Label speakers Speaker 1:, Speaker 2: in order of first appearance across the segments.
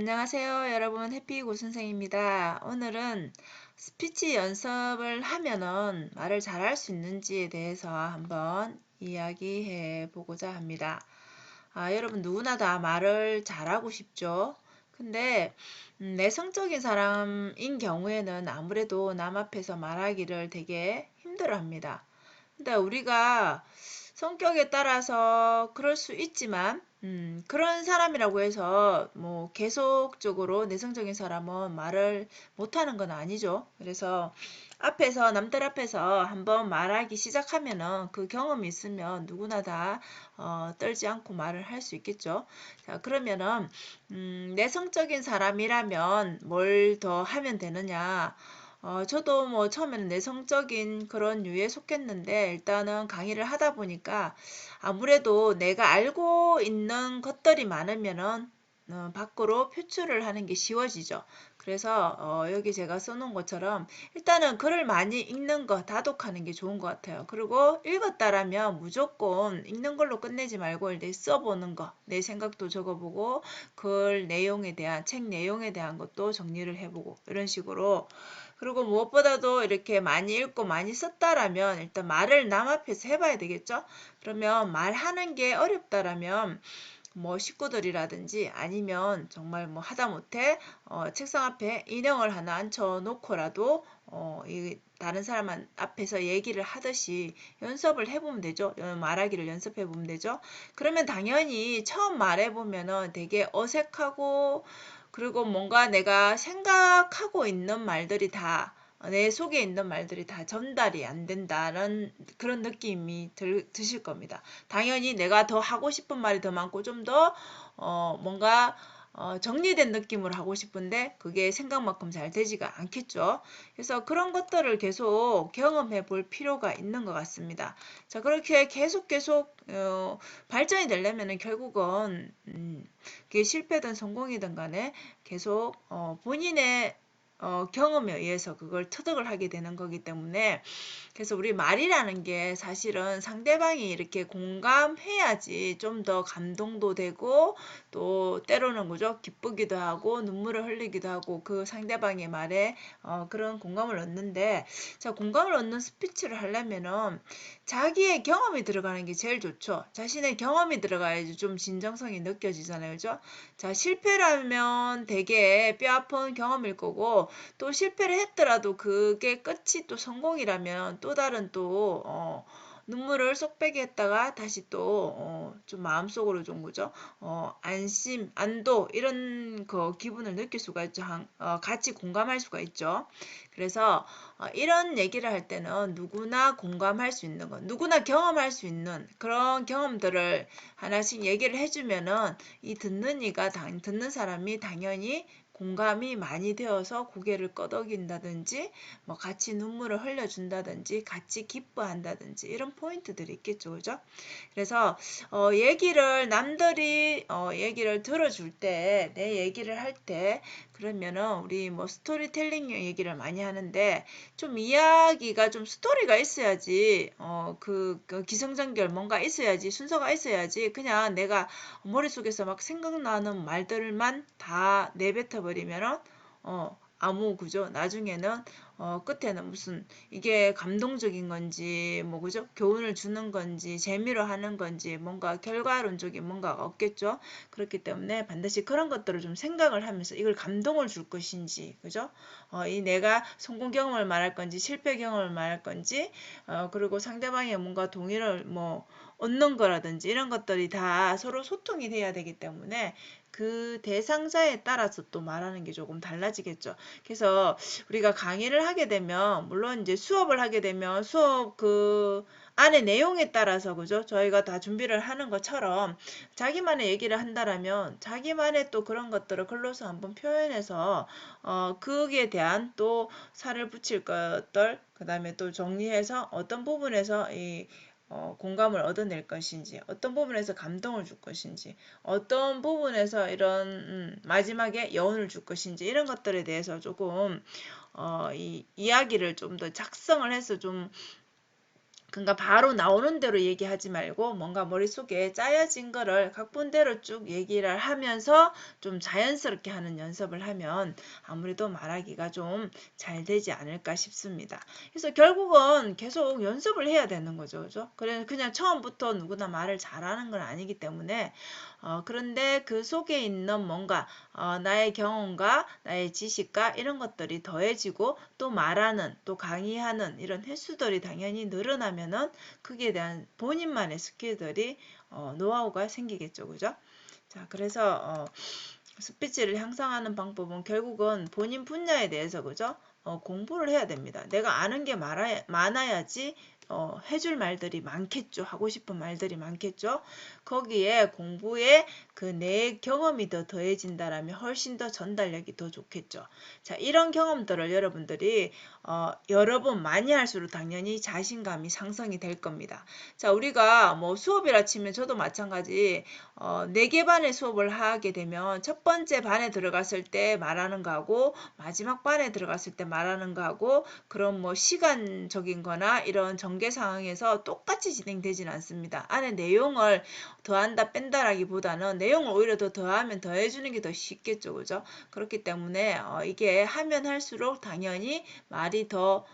Speaker 1: 안녕하세요. 여러분 해피고 선생입니다. 오늘은 스피치 연습을 하면은 말을 잘할 수 있는지에 대해서 한번 이야기해 보고자 합니다. 여러분 누구나 다 말을 잘하고 싶죠. 근데 내성적인 사람인 경우에는 아무래도 남 앞에서 말하기를 되게 힘들어합니다. 근데 우리가 성격에 따라서 그럴 수 있지만 그런 사람이라고 해서 뭐 계속적으로 내성적인 사람은 말을 못하는 건 아니죠. 그래서 앞에서 남들 앞에서 한번 말하기 시작하면은 그 경험이 있으면 누구나 다 떨지 않고 말을 할 수 있겠죠. 자, 그러면은 내성적인 사람이라면 뭘 더 하면 되느냐? 저도 뭐 처음에는 내성적인 그런 류에 속했는데 일단은 강의를 하다 보니까 아무래도 내가 알고 있는 것들이 많으면은 밖으로 표출을 하는 게 쉬워지죠. 그래서 여기 제가 써놓은 것처럼 일단은 글을 많이 읽는 거, 다독하는 게 좋은 것 같아요. 그리고 읽었다라면 무조건 읽는 걸로 끝내지 말고 이제 써보는 거, 내 생각도 적어보고 글 내용에 대한, 책 내용에 대한 것도 정리를 해보고 이런 식으로. 그리고 무엇보다도 이렇게 많이 읽고 많이 썼다라면 일단 말을 남 앞에서 해봐야 되겠죠? 그러면 말하는 게 어렵다라면 뭐 식구들이라든지 아니면 정말 뭐 하다못해 책상 앞에 인형을 하나 앉혀 놓고라도 이 다른 사람 앞에서 얘기를 하듯이 연습을 해보면 되죠. 말하기를 연습해 보면 되죠. 그러면 당연히 처음 말해보면은 되게 어색하고 그리고 뭔가 내가 생각하고 있는 말들이 다 내 속에 있는 말들이 다 전달이 안 된다는 그런 느낌이 드실 겁니다. 당연히 내가 더 하고 싶은 말이 더 많고 좀 더 뭔가 정리된 느낌으로 하고 싶은데 그게 생각만큼 잘 되지가 않겠죠. 그래서 그런 것들을 계속 경험해 볼 필요가 있는 것 같습니다. 자, 그렇게 계속 발전이 되려면 결국은 그게 실패든 성공이든 간에 계속 본인의 경험에 의해서 그걸 터득을 하게 되는 거기 때문에 그래서 우리 말이라는 게 사실은 상대방이 이렇게 공감해야지 좀 더 감동도 되고 또 때로는 그죠 기쁘기도 하고 눈물을 흘리기도 하고 그 상대방의 말에 그런 공감을 얻는데 자 공감을 얻는 스피치를 하려면은 자기의 경험이 들어가는 게 제일 좋죠. 자신의 경험이 들어가야지 좀 진정성이 느껴지잖아요. 그죠? 자 실패라면 되게 뼈아픈 경험일 거고 또 실패를 했더라도 그게 끝이 또 성공이라면 또 다른 또 눈물을 쏙 빼게 했다가 다시 또 좀 마음속으로 좀 그죠 안심 안도 이런 그 기분을 느낄 수가 있죠. 같이 공감할 수가 있죠. 그래서 이런 얘기를 할 때는 누구나 공감할 수 있는 것 누구나 경험할 수 있는 그런 경험들을 하나씩 얘기를 해주면은 이 듣는 이가 듣는 사람이 당연히 공감이 많이 되어서 고개를 끄덕인다든지 뭐 같이 눈물을 흘려준다든지 같이 기뻐한다든지 이런 포인트들이 있겠죠. 그죠? 그래서 얘기를 남들이 얘기를 들어줄 때 내 얘기를 할 때 그러면은 우리 뭐 스토리텔링 얘기를 많이 하는데 좀 이야기가 좀 스토리가 있어야지 그 기승전결 뭔가 있어야지 순서가 있어야지 그냥 내가 머릿속에서 막 생각나는 말들만 다 내뱉어 버리면은 아무 그죠 나중에는 끝에는 무슨 이게 감동적인 건지 뭐 그죠 교훈을 주는 건지 재미로 하는 건지 뭔가 결과론적인 뭔가가 없겠죠. 그렇기 때문에 반드시 그런 것들을 좀 생각을 하면서 이걸 감동을 줄 것인지 그죠 이 내가 성공 경험을 말할 건지 실패 경험을 말할 건지 그리고 상대방의 뭔가 동의를 뭐 얻는 거라든지 이런 것들이 다 서로 소통이 돼야 되기 때문에 그 대상자에 따라서 또 말하는 게 조금 달라지겠죠. 그래서 우리가 강의를 하게 되면 물론 이제 수업을 하게 되면 수업 그 안에 내용에 따라서 그죠? 저희가 다 준비를 하는 것처럼 자기만의 얘기를 한다라면 자기만의 또 그런 것들을 글로서 한번 표현해서 거기에 대한 또 살을 붙일 것들 그다음에 또 정리해서 어떤 부분에서 이 공감을 얻어낼 것인지, 어떤 부분에서 감동을 줄 것인지, 어떤 부분에서 이런 마지막에 여운을 줄 것인지 이런 것들에 대해서 조금 이 이야기를 좀 더 작성을 해서 좀 그러니까 바로 나오는 대로 얘기하지 말고 뭔가 머릿속에 짜여진 거를 각본대로 쭉 얘기를 하면서 좀 자연스럽게 하는 연습을 하면 아무래도 말하기가 좀 잘 되지 않을까 싶습니다. 그래서 결국은 계속 연습을 해야 되는 거죠. 그죠? 그래 그냥 처음부터 누구나 말을 잘하는 건 아니기 때문에 그런데 그 속에 있는 뭔가 나의 경험과 나의 지식과 이런 것들이 더해지고 또 말하는 또 강의하는 이런 횟수들이 당연히 늘어나면은 거기에 대한 본인만의 스킬들이 노하우가 생기겠죠. 그죠? 자, 그래서 스피치를 향상하는 방법은 결국은 본인 분야에 대해서 그죠? 공부를 해야 됩니다. 내가 아는 게 많아야지 해줄 말들이 많겠죠. 하고 싶은 말들이 많겠죠. 거기에 공부에 그 내 경험이 더 더해진다라면 훨씬 더 전달력이 더 좋겠죠. 자, 이런 경험들을 여러분들이 여러 번 많이 할수록 당연히 자신감이 상승이 될 겁니다. 자, 우리가 뭐 수업이라 치면 저도 마찬가지 4개 반의 수업을 하게 되면 첫 번째 반에 들어갔을 때 말하는 거하고 마지막 반에 들어갔을 때 말하는 거하고 그런 뭐 시간적인 거나 이런 전개 상황에서 똑같이 진행되지는 않습니다. 안에 내용을 더한다 뺀다라기보다는 내용을 오히려 더 더하면 더해주는 게 더 쉽겠죠. 그죠? 그렇기 때문에 이게 하면 할수록 당연히 말이 더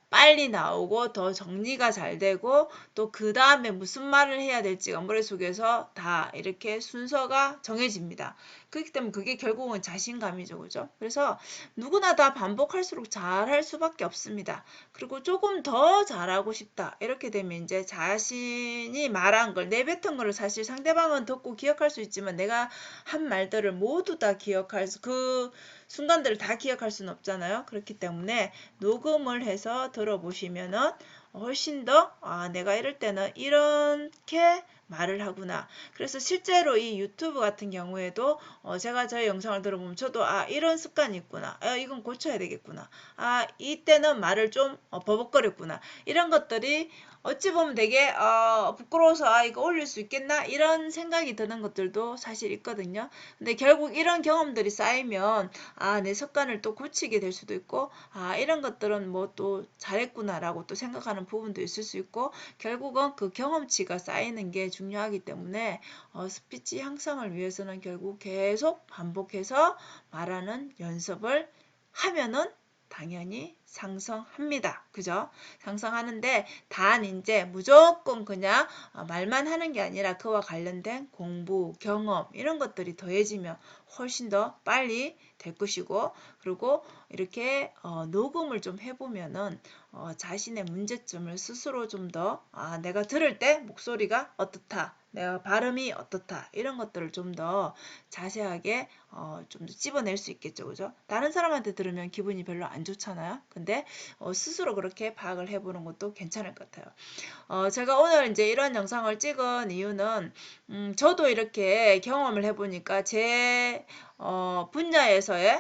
Speaker 1: 빨리 나오고 더 정리가 잘 되고 또 그 다음에 무슨 말을 해야 될지가 머릿속에서 다 이렇게 순서가 정해집니다. 그렇기 때문에 그게 결국은 자신감이죠. 그죠? 그래서 누구나 다 반복할수록 잘할 수밖에 없습니다. 그리고 조금 더 잘하고 싶다. 이렇게 되면 이제 자신이 말한 걸 내뱉은 거를 사실 상대방은 듣고 기억할 수 있지만 내가 한 말들을 모두 다 기억할 그 순간들을 다 기억할 수는 없잖아요. 그렇기 때문에 녹음을 해서 들어보시면은 훨씬 더 내가 이럴 때는 이렇게 말을 하구나. 그래서 실제로 이 유튜브 같은 경우에도 제가 저희 영상을 들어보면 저도 이런 습관이 있구나. 이건 고쳐야 되겠구나. 이때는 말을 좀 버벅거렸구나. 이런 것들이 어찌 보면 되게 부끄러워서 이거 올릴 수 있겠나 이런 생각이 드는 것들도 사실 있거든요. 근데 결국 이런 경험들이 쌓이면 내 습관을 또 고치게 될 수도 있고 이런 것들은 뭐 또 잘했구나라고 또 생각하는 부분도 있을 수 있고 결국은 그 경험치가 쌓이는 게 중요하기 때문에 스피치 향상을 위해서는 결국 계속 반복해서 말하는 연습을 하면은 당연히 상승합니다. 그죠? 상승하는데 단 이제 무조건 그냥 말만 하는 게 아니라 그와 관련된 공부, 경험 이런 것들이 더해지면 훨씬 더 빨리 될 것이고 그리고 이렇게 녹음을 좀 해보면은 자신의 문제점을 스스로 좀 더 내가 들을 때 목소리가 어떻다. 내가 발음이 어떻다. 이런 것들을 좀 더 자세하게 좀 더 집어낼 수 있겠죠. 그죠? 다른 사람한테 들으면 기분이 별로 안 좋잖아요. 근데 스스로 그렇게 파악을 해보는 것도 괜찮을 것 같아요. 제가 오늘 이제 이런 영상을 찍은 이유는 저도 이렇게 경험을 해보니까 제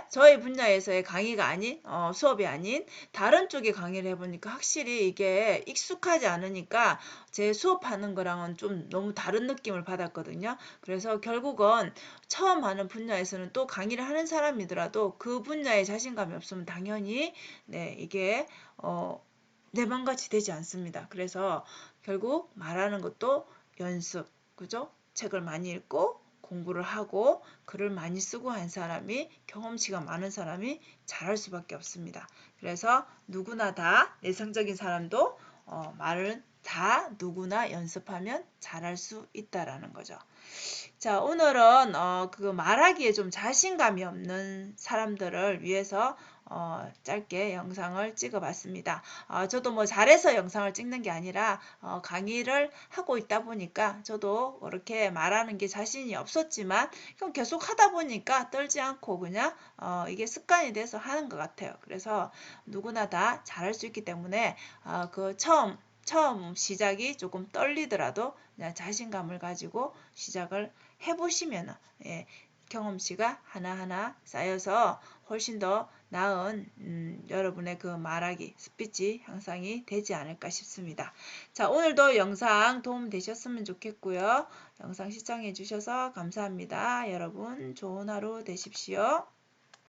Speaker 1: 저희 분야에서의 강의가 아닌 수업이 아닌 다른 쪽의 강의를 해보니까 확실히 이게 익숙하지 않으니까 제 수업하는 거랑은 좀 너무 다른 느낌을 받았거든요. 그래서 결국은 처음 하는 분야에서는 또 강의를 하는 사람이더라도 그 분야에 자신감이 없으면 당연히 네, 이게 내 맘같이 되지 않습니다. 그래서 결국 말하는 것도 연습, 그죠? 책을 많이 읽고 공부를 하고 글을 많이 쓰고 한 사람이 경험치가 많은 사람이 잘할 수밖에 없습니다. 그래서 누구나 다 내성적인 사람도 말을 다 누구나 연습하면 잘할 수 있다라는 거죠. 자, 오늘은 그 말하기에 좀 자신감이 없는 사람들을 위해서 짧게 영상을 찍어봤습니다. 저도 뭐 잘해서 영상을 찍는 게 아니라 강의를 하고 있다 보니까 저도 그렇게 말하는 게 자신이 없었지만 그럼 계속 하다 보니까 떨지 않고 그냥 이게 습관이 돼서 하는 것 같아요. 그래서 누구나 다 잘할 수 있기 때문에 그 처음 시작이 조금 떨리더라도 그냥 자신감을 가지고 시작을 해보시면 예, 경험치가 하나하나 쌓여서 훨씬 더 나은 여러분의 그 말하기, 스피치 향상이 되지 않을까 싶습니다. 자, 오늘도 영상 도움 되셨으면 좋겠고요. 영상 시청해 주셔서 감사합니다. 여러분 좋은 하루 되십시오.